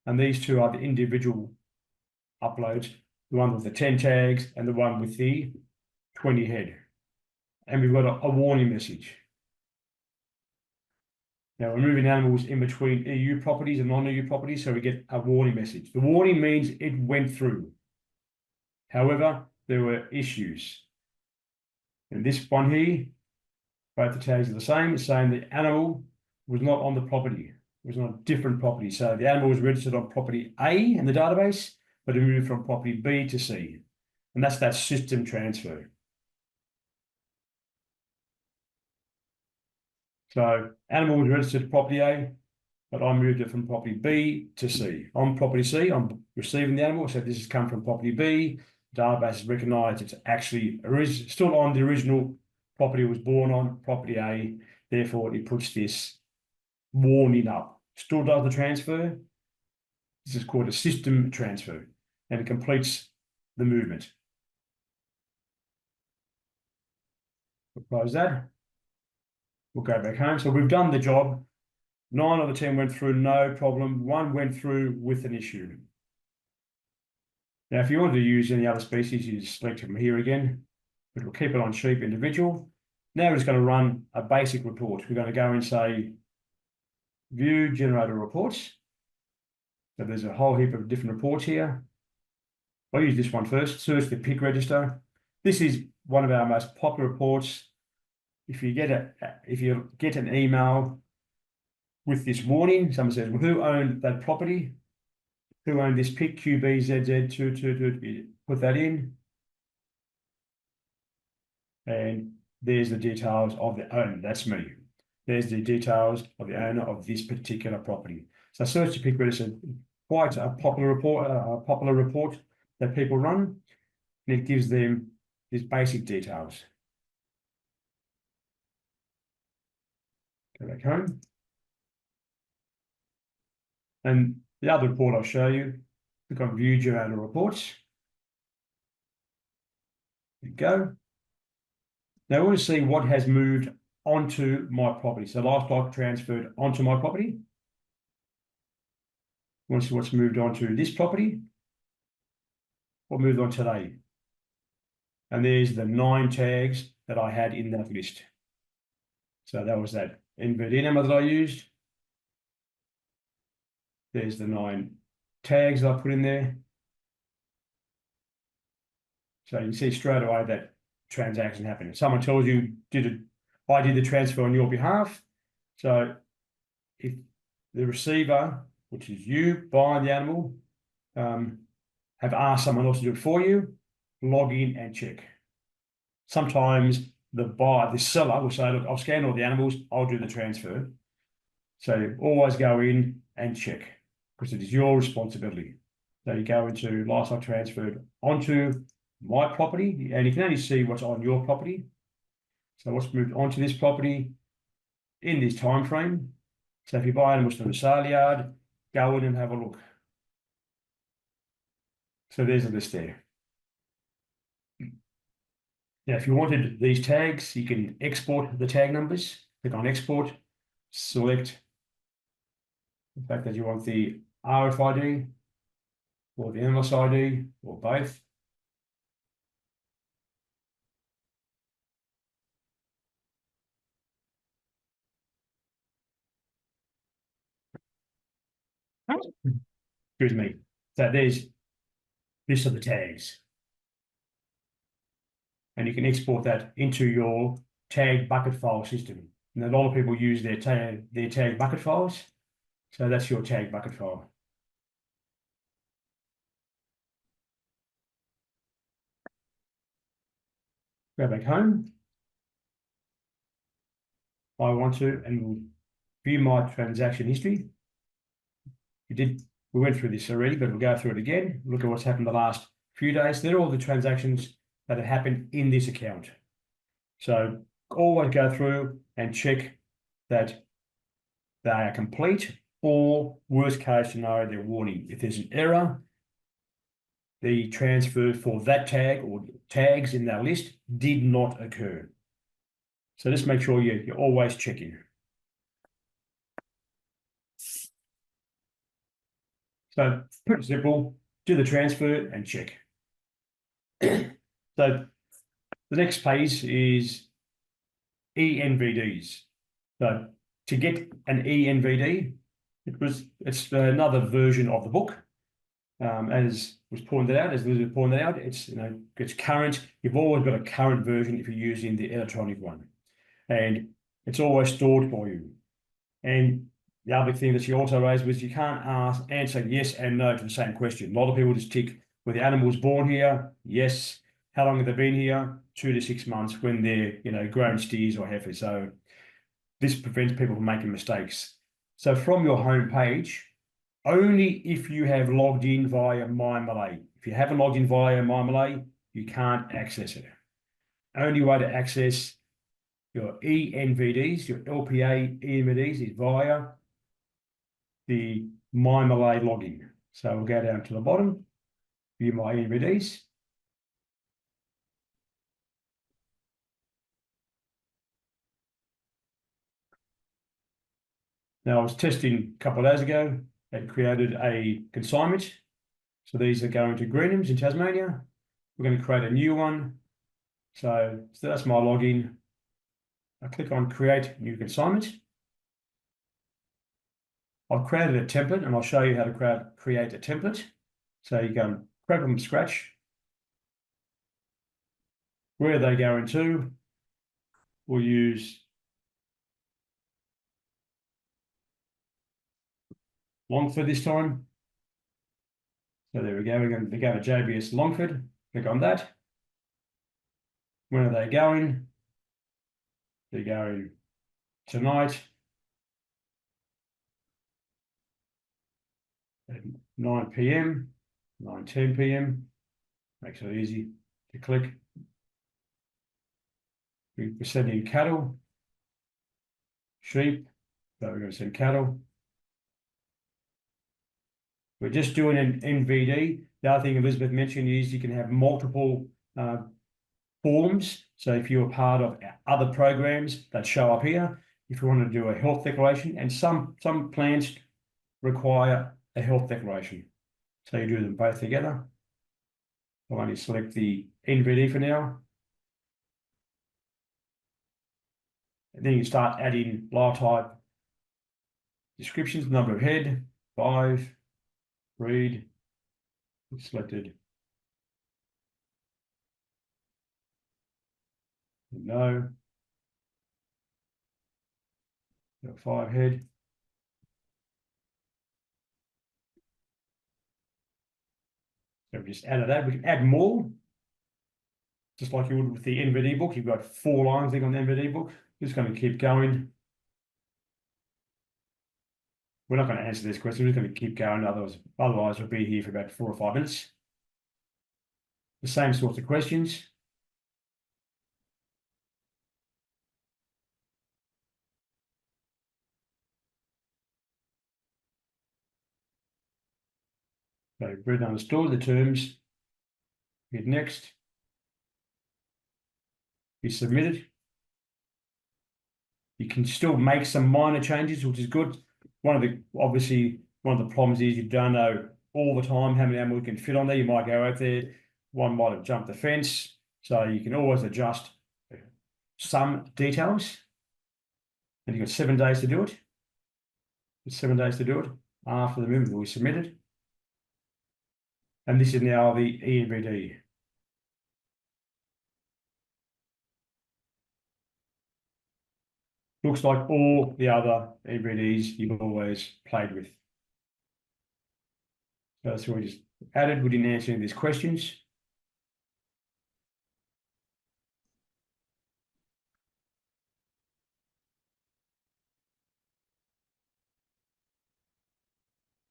S3: And these two are the individual uploads, the one with the 10 tags and the one with the 20 head. And we've got a warning message. Now we're moving animals in between EU properties and non-EU properties, so we get a warning message. The warning means it went through. However, there were issues. And this one here, both the tags are the same. It's saying the animal was not on the property. It was on a different property. So the animal was registered on property A in the database, but it moved from property B to C. And that's that system transfer. So animal was registered to property A, but I moved it from property B to C. On property C, I'm receiving the animal, so this has come from property B. The database has recognised it's actually still on the original property it was born on, property A. Therefore, it puts this warning up. Still does the transfer. This is called a system transfer, and it completes the movement. We'll close that. We'll go back home. So we've done the job. 9 of the 10 went through, no problem. 1 went through with an issue. Now, if you want to use any other species, you just select from here again, but we'll keep it on sheep individual. Now we're just going to run a basic report. We're going to go and say, view generator reports. So there's a whole heap of different reports here. I'll use this one first, search the PIC register. This is one of our most popular reports. If you get an email with this warning, someone says, well, who owned that property? Who owned this PIC QBZZ222? Put that in. And there's the details of the owner. That's me. There's the details of the owner of this particular property. So search the PIC register, quite a popular report that people run, and it gives them these basic details. Go back home. And the other report I'll show you, click on View Generator Reports. There you go. Now we want to see what has moved onto my property. So livestock transferred onto my property. We want to see what's moved onto this property. What moved on today? And there's the 9 tags that I had in that list. So that was that NVD number that I used. There's the 9 tags that I put in there. So you can see straight away that transaction happened. If someone tells you I did the transfer on your behalf. So if the receiver which is you buying the animal, have asked someone else to do it for you, log in and check. Sometimes the seller will say, look, I'll scan all the animals, I'll do the transfer. So always go in and check, because it is your responsibility. So you go into livestock transferred onto my property, and you can only see what's on your property. So what's moved onto this property in this time frame. So if you buy animals from the sale yard, go in and have a look. So there's a list there. Now, if you wanted these tags, you can export the tag numbers. Click on export, select the fact that you want the RFID or the NLIS ID or both. Excuse me. So there's this are the tags. And you can export that into your tag bucket file system. And a lot of people use their tag bucket files. So that's your tag bucket file. Go back home. I want to, and we'll view my transaction history. We went through this already, but we'll go through it again. Look at what's happened the last few days. They're all the transactions that have happened in this account. So always go through and check that they are complete, or worst case scenario, they're warning. If there's an error, the transfer for that tag or tags in that list did not occur. So just make sure you're always checking. So pretty simple, do the transfer and check. So the next page is ENVDs. So to get an ENVD, it's another version of the book. As was pointed out, as Elizabeth pointed out, it's current. You've always got a current version if you're using the electronic one, and it's always stored for you. And the other thing that she also raised was you can't answer yes and no to the same question. A lot of people just tick, were the animals born here? Yes. How long have they been here? 2 to 6 months when they're grown steers or heifers. So this prevents people from making mistakes. So from your home page, only if you have logged in via MyMalay. If you haven't logged in via MyMalay, you can't access it. Only way to access your ENVDs, your LPA ENVDs, is via the MyMalay login. So we'll go down to the bottom, view my ENVDs. Now I was testing a couple of days ago and created a consignment. So these are going to Greenhams in Tasmania. We're going to create a new one. So that's my login. I click on create new consignment. I've created a template and I'll show you how to create a template. So you go and create them from scratch. Where are they going to? We'll use Longford this time. So there we go. We're going to go to JBS Longford. Click on that. When are they going? They're going tonight at 9 p.m, 9:10 p.m. Makes it easy to click. We're sending cattle, sheep, so we're going to send cattle. We're just doing an NVD. The other thing Elizabeth mentioned is you can have multiple forms. So if you're part of other programs that show up here, if you want to do a health declaration, and some plans require a health declaration. So you do them both together. I'll only select the NVD for now. And then you start adding live type descriptions, number of head, 5, breed, selected, no, 5 head. So we just added that. We can add more, just like you would with the NVD book. You've got 4 lines there on the NVD book. Just going to keep going. We're not going to answer this question. We're just going to keep going. Otherwise, we'll be here for about 4 or 5 minutes. The same sorts of questions. So we've understood the terms. Hit next. You submit it. You can still make some minor changes, which is good. Obviously, one of the problems is you don't know all the time how many animals you can fit on there. You might go out there, one might have jumped the fence. So you can always adjust some details. And you've got 7 days to do it. It's 7 days to do it after the movement we submitted. And this is now the eID. Looks like all the other eIDs you've always played with. So that's what we just added. We didn't answer any of these questions.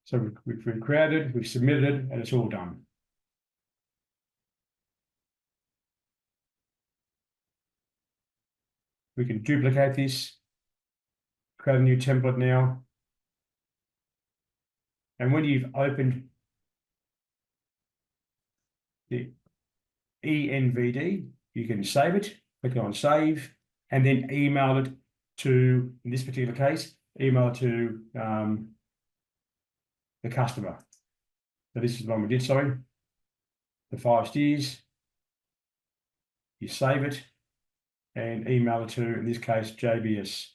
S3: So we've created, we've submitted, and it's all done. We can duplicate this, create a new template now. And when you've opened the ENVD, you can save it, click on save, and then email it to, in this particular case, email it to the customer. So this is the one we did, sorry. The 5 steers. You save it and email it to, in this case, JBS.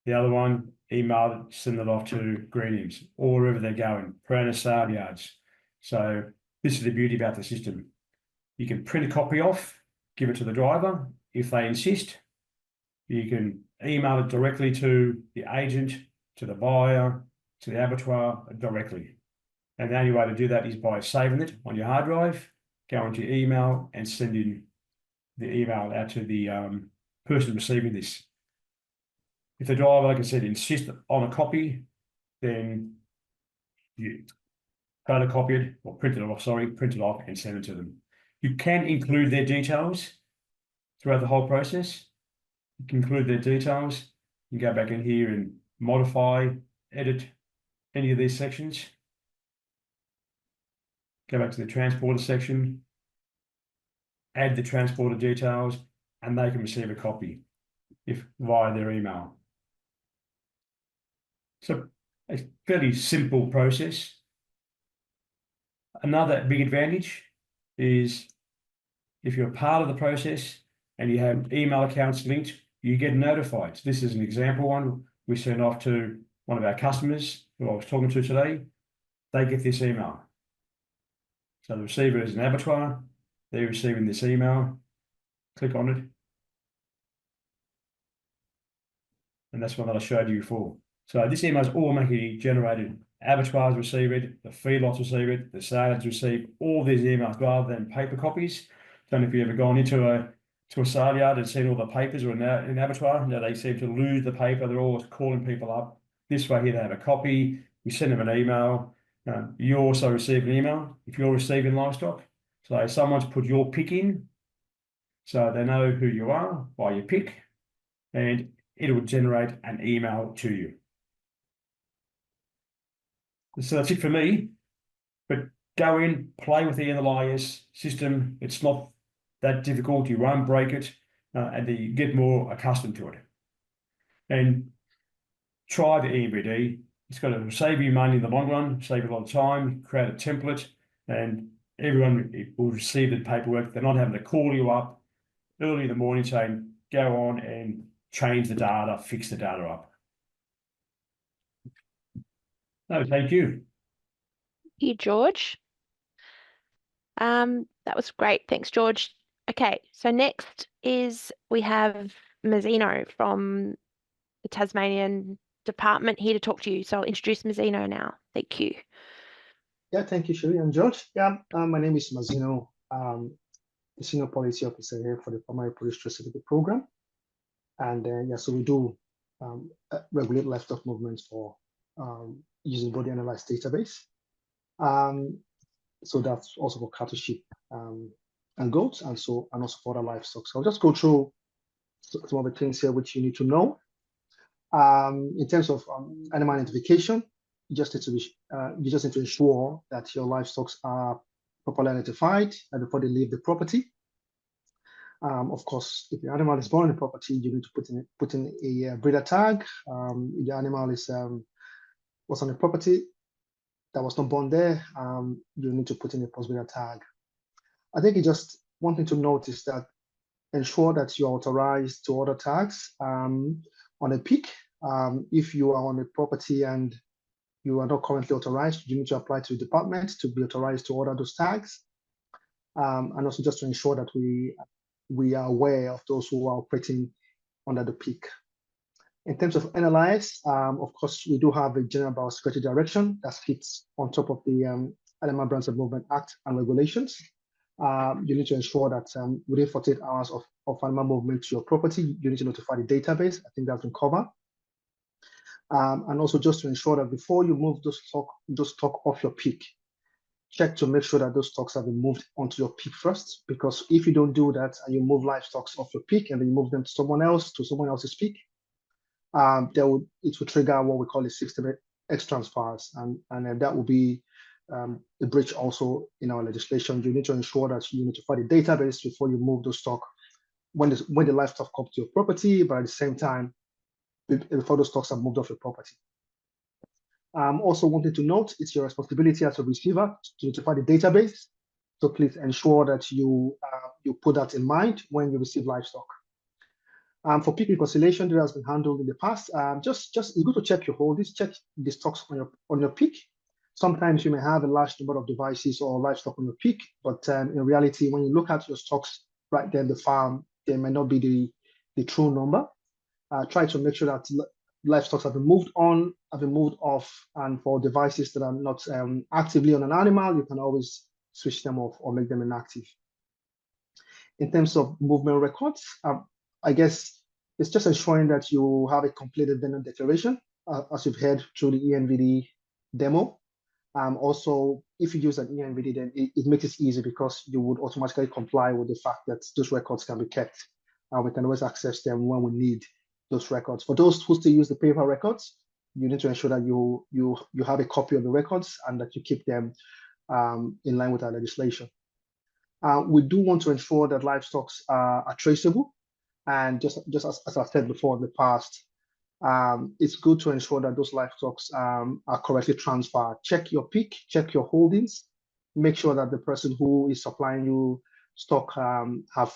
S3: The other one, email it, send it off to Greenings or wherever they're going, Prana sale yards. So this is the beauty about the system. You can print a copy off, give it to the driver if they insist. You can email it directly to the agent, to the buyer, to the abattoir directly. And the only way to do that is by saving it on your hard drive, go into your email and send in the email out to the person receiving this. If the driver, like I said, insists on a copy, then you photocopy it or print it off and send it to them. You can include their details throughout the whole process. You can include their details. You can go back in here and modify, edit any of these sections. Go back to the transporter section, add the transporter details, and they can receive a copy via their email. So a fairly simple process. Another big advantage is if you're part of the process and you have email accounts linked, you get notified. So this is an example one we sent off to one of our customers who I was talking to today. They get this email. So the receiver is an abattoir. They're receiving this email. Click on it. And that's one that I showed you before. So this email is automatically generated. Abattoirs receive it, the feedlots receive it, the sales receive all these emails rather than paper copies. Don't know if you've ever gone into a sale yard and seen all the papers or in an abattoir. You know, they seem to lose the paper. They're always calling people up. This way here they have a copy. You send them an email. You also receive an email if you're receiving livestock. So someone's put your pick in, so they know who you are by your pick, and it will generate an email to you. So that's it for me. But go in, play with the NLIS system. It's not that difficult. You won't break it, and you get more accustomed to it. And try the eID. It's going to save you money in the long run, save you a lot of time, create a template, and everyone will receive the paperwork. They're not having to call you up early in the morning saying, go on and change the data, fix the data up. No, thank you.
S1: Thank you, George. That was great. Thanks, George. Okay, so next is we have Mazzino from the Tasmanian department here to talk to you. So I'll introduce Mazzino now. Thank you.
S4: Yeah, thank you, Sherry and George. Yeah, my name is Mazino, the Senior Policy Officer here for the Primary Police Traceability Program. And yeah, so we do regulate livestock movements for using both the NLIS database. So that's also for cattle, sheep, and goats, and also for other livestock. So I'll just go through some of the things here which you need to know. In terms of animal identification, you just need to ensure that your livestock are properly identified before they leave the property. Of course, if the animal is born on the property, you need to put in a breeder tag. If the animal is was on the property that was not born there, you need to put in a post-breeder tag. I think just one thing to note is that ensure that you're authorized to order tags on a pig. If you are on a property and you are not currently authorized, you need to apply to the department to be authorized to order those tags. And also just to ensure that we are aware of those who are operating under the pig. In terms of NLIS, of course, we do have a general biosecurity direction that sits on top of the Animal Brands and Movement Act and regulations. You need to ensure that within 48 hours of animal movement to your property, you need to notify the database. I think that's been covered. And also just to ensure that before you move those stock off your pig, check to make sure that those stocks have been moved onto your pig first. Because if you don't do that and you move livestock off your pig and then you move them to someone else's pig, it will trigger what we call a system X transfers, and that will be a breach also in our legislation. You need to ensure that you notify the database before you move those stock when the livestock comes to your property, but at the same time before those stocks are moved off your property. Also wanted to note, it's your responsibility as a receiver to notify the database. So please ensure that you put that in mind when you receive livestock. For pig reconciliation, that has been handled in the past. Just it's good to check your holdings, check the stocks on your pig. Sometimes you may have a large number of devices or livestock on your pig, but in reality, when you look at your stocks right there in the farm, they may not be the true number. Try to make sure that livestock have been moved on, have been moved off, and for devices that are not actively on an animal, you can always switch them off or make them inactive. In terms of movement records, I guess it's just ensuring that you have a completed vendor declaration, as you've heard through the eNVD demo. Also, if you use an eNVD, then it makes it easy because you would automatically comply with the fact that those records can be kept, and we can always access them when we need those records. For those who still use the paper records, you need to ensure that you have a copy of the records and that you keep them in line with our legislation. We do want to ensure that livestock are traceable, and just as I said before in the past, it's good to ensure that those livestock are correctly transferred. Check your pig, check your holdings, make sure that the person who is supplying you stock have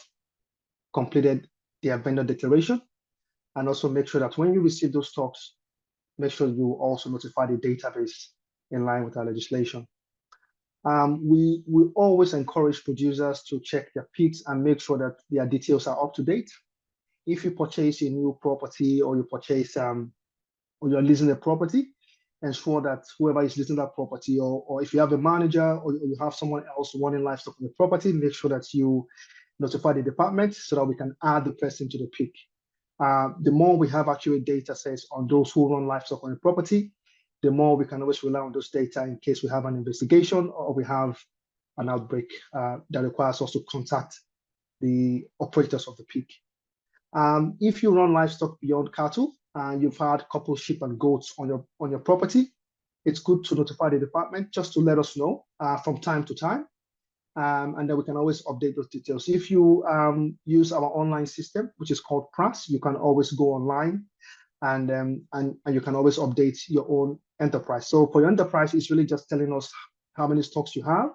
S4: completed their vendor declaration, and also make sure that when you receive those stocks, make sure you also notify the database in line with our legislation. We always encourage producers to check their pigs and make sure that their details are up to date. If you purchase a new property or you purchase or you're leasing a property, ensure that whoever is leasing that property, or if you have a manager or you have someone else running livestock on the property, make sure that you notify the department so that we can add the person to the pig. The more we have accurate data sets on those who run livestock on the property, the more we can always rely on those data in case we have an investigation or we have an outbreak that requires us to contact the operators of the pig. If you run livestock beyond cattle and you've had a couple of sheep and goats on your property, it's good to notify the department just to let us know from time to time. And then we can always update those details. If you use our online system, which is called PRAS, you can always go online and you can always update your own enterprise. So for your enterprise, it's really just telling us how many stocks you have.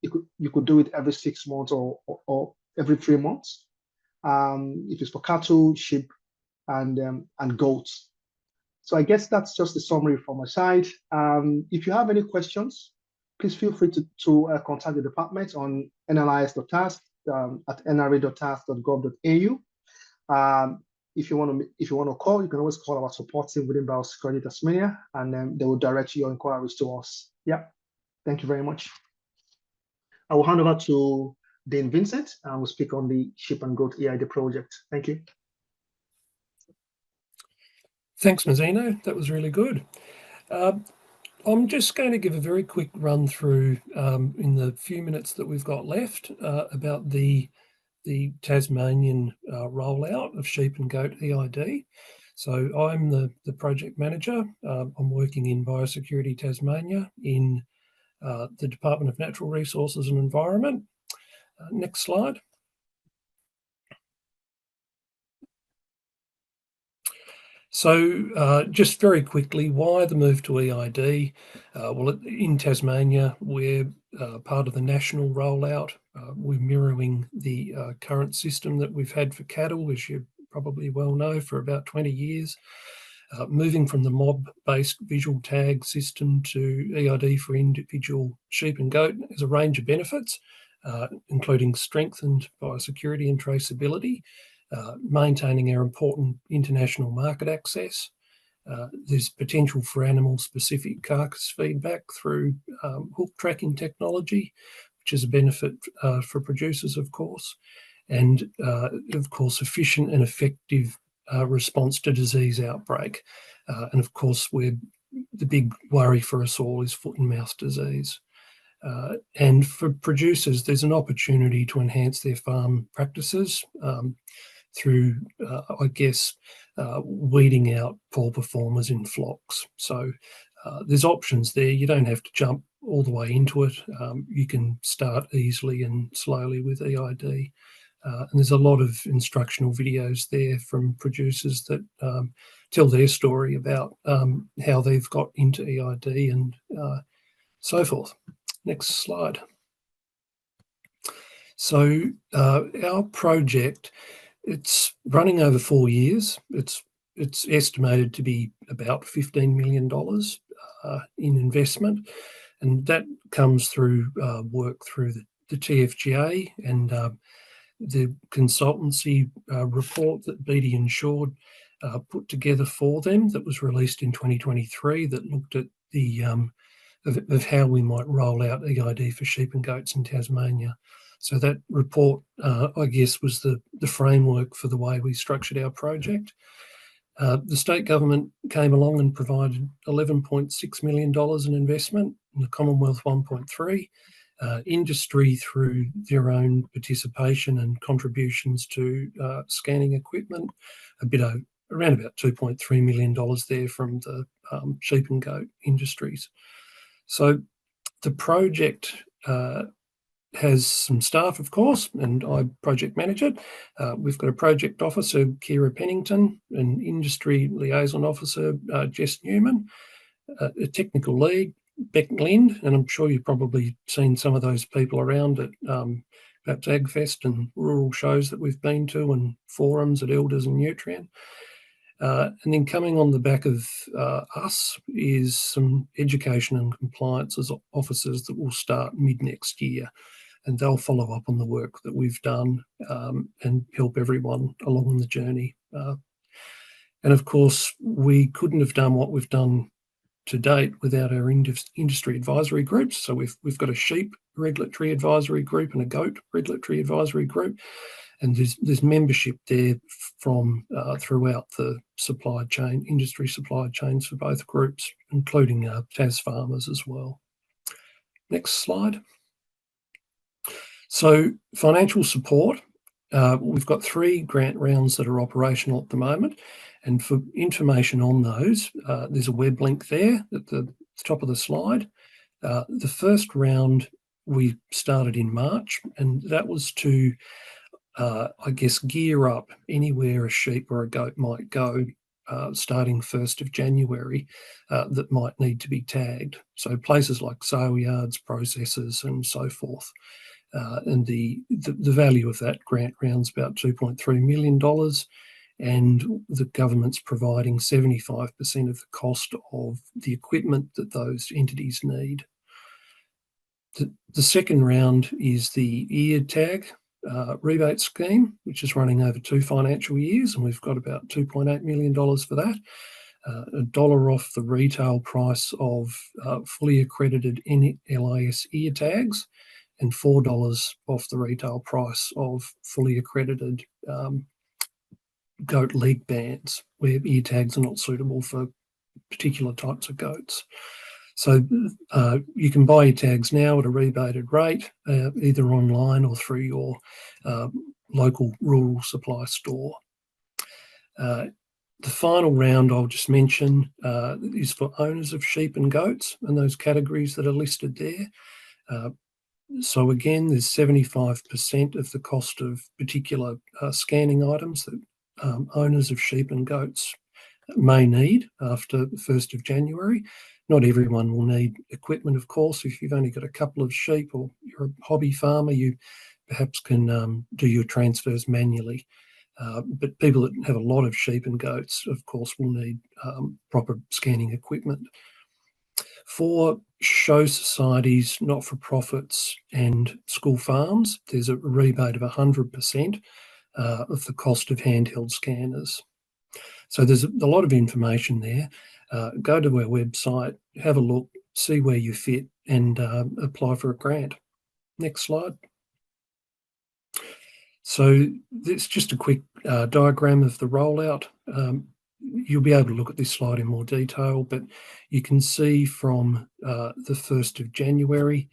S4: You could do it every 6 months or every 3 months. If it's for cattle, sheep, and goats. So I guess that's just the summary from my side. If you have any questions, please feel free to contact the department on nlis.task at nra.task.gov.au. If you want to call, you can always call our support team within Biosecurity Tasmania, and then they will direct your inquiries to us. Yeah. Thank you very much. I will hand over to Dane Vincent and will speak on the sheep and goat eID project. Thank you.
S5: Thanks, Mazzino. That was really good. I'm just going to give a very quick run through in the few minutes that we've got left about the Tasmanian rollout of sheep and goat eID. So I'm the project manager. I'm working in Biosecurity Tasmania in the Department of Natural Resources and Environment. Next slide. So just very quickly, why the move to eID? Well, in Tasmania, we're part of the national rollout. We're mirroring the current system that we've had for cattle, as you probably well know, for about 20 years. Moving from the mob-based visual tag system to eID for individual sheep and goat has a range of benefits, including strengthened biosecurity and traceability, maintaining our important international market access. There's potential for animal-specific carcass feedback through hook tracking technology, which is a benefit for producers, of course, and of course, efficient and effective response to disease outbreak. And of course, the big worry for us all is foot and mouth disease. And for producers, there's an opportunity to enhance their farm practices through, I guess, weeding out poor performers in flocks. So there's options there. You don't have to jump all the way into it. You can start easily and slowly with eID. And there's a lot of instructional videos there from producers that tell their story about how they've got into eID and so forth. Next slide. So our project, it's running over 4 years. It's estimated to be about $15 million in investment, and that comes through work through the TFGA and the consultancy report that BD Insured put together for them that was released in 2023 that looked at the of how we might roll out eID for sheep and goats in Tasmania. So that report, I guess, was the framework for the way we structured our project. The state government came along and provided $11.6 million in investment, and the Commonwealth 1.3. Industry through their own participation and contributions to scanning equipment, around about $2.3 million there from the sheep and goat industries. So the project has some staff, of course, and I project manage it. We've got a project officer, Kira Pennington, an industry liaison officer, Jess Newman, a technical lead, Beck Lind, and I'm sure you've probably seen some of those people around at perhaps AgFest and rural shows that we've been to and forums at Elders and Nutrien. And then coming on the back of us is some education and compliance officers that will start mid-next year, and they'll follow up on the work that we've done and help everyone along the journey. And of course, we couldn't have done what we've done to date without our industry advisory groups. So we've got a sheep regulatory advisory group and a goat regulatory advisory group, and there's membership there from throughout the supply chain, industry supply chains for both groups, including Tas farmers as well. Next slide. So financial support. We've got 3 grant rounds that are operational at the moment. And for information on those, there's a web link there at the top of the slide. The first round we started in March, and that was to, I guess, gear up anywhere a sheep or a goat might go starting 1st of January that might need to be tagged. So places like sale yards, processors and so forth. And the value of that grant round is about $2.3 million. And the government's providing 75% of the cost of the equipment that those entities need. The second round is the eID tag rebate scheme, which is running over 2 financial years, and we've got about $2.8 million for that. $1 off the retail price of fully accredited NLIS ear tags, and $4 off the retail price of fully accredited goat leg bands, where ear tags are not suitable for particular types of goats. So you can buy your tags now at a rebated rate, either online or through your local rural supply store. The final round I'll just mention is for owners of sheep and goats and those categories that are listed there. So again, there's 75% of the cost of particular scanning items that owners of sheep and goats may need after the 1st of January. Not everyone will need equipment, of course. If you've only got a couple of sheep or you're a hobby farmer, you perhaps can do your transfers manually. But people that have a lot of sheep and goats, of course, will need proper scanning equipment. For show societies, not-for-profits and school farms, there's a rebate of 100% of the cost of handheld scanners. So there's a lot of information there. Go to our website, have a look, see where you fit, and apply for a grant. Next slide. So it's just a quick diagram of the rollout. You'll be able to look at this slide in more detail, but you can see from the 1st of January,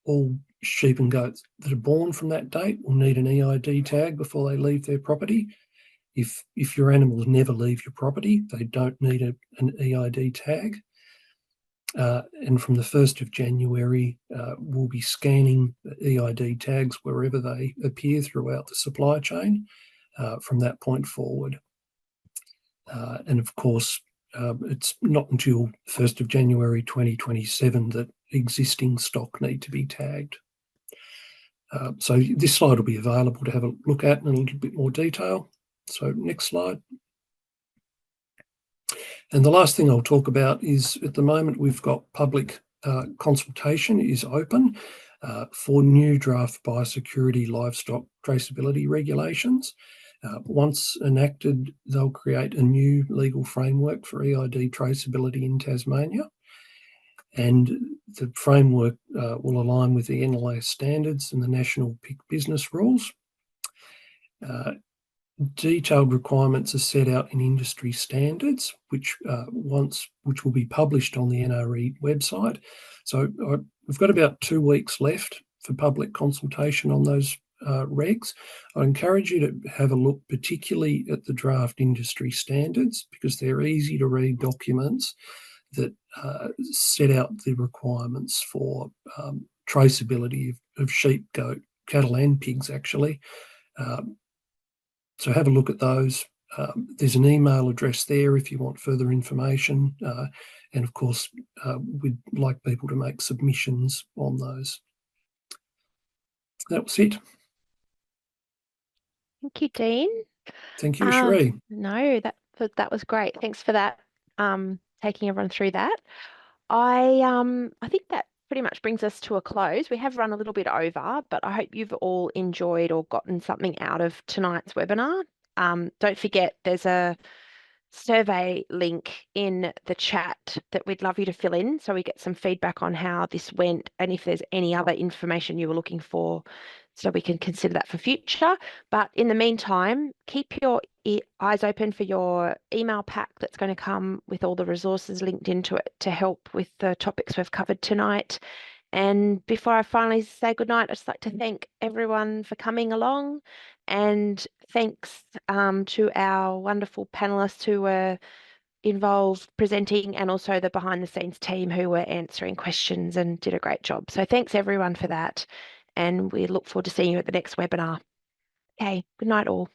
S5: all sheep and goats that are born from that date will need an eID tag before they leave their property. If your animals never leave your property, they don't need an eID tag. And from the 1st of January, we'll be scanning eID tags wherever they appear throughout the supply chain from that point forward. And of course, it's not until 1st of January 2027 that existing stock need to be tagged. So this slide will be available to have a look at in a little bit more detail. So next slide. And the last thing I'll talk about is at the moment we've got public consultation is open for new draft biosecurity livestock traceability regulations. Once enacted, they'll create a new legal framework for eID traceability in Tasmania. And the framework will align with the NLIS standards and the National PIC business rules. Detailed requirements are set out in industry standards, which will be published on the NRE website. So we've got about 2 weeks left for public consultation on those regs. I encourage you to have a look particularly at the draft industry standards, because they're easy to read documents that set out the requirements for traceability of sheep, goat, cattle and pigs actually. So have a look at those. There's an email address there if you want further information. And of course, we'd like people to make submissions on those. That was it.
S1: Thank you, Dean.
S5: Thank you, Cherie.
S1: No, that was great. Thanks for that, taking everyone through that. I think that pretty much brings us to a close. We have run a little bit over, but I hope you've all enjoyed or gotten something out of tonight's webinar. Don't forget, there's a survey link in the chat that we'd love you to fill in so we get some feedback on how this went and if there's any other information you were looking for, so we can consider that for future. But in the meantime, keep your eyes open for your email pack that's going to come with all the resources linked into it to help with the topics we've covered tonight. And before I finally say goodnight, I'd just like to thank everyone for coming along, and thanks to our wonderful panelists who were involved presenting, and also the behind the scenes team who were answering questions and did a great job. So thanks everyone for that. And we look forward to seeing you at the next webinar. Okay, good night all.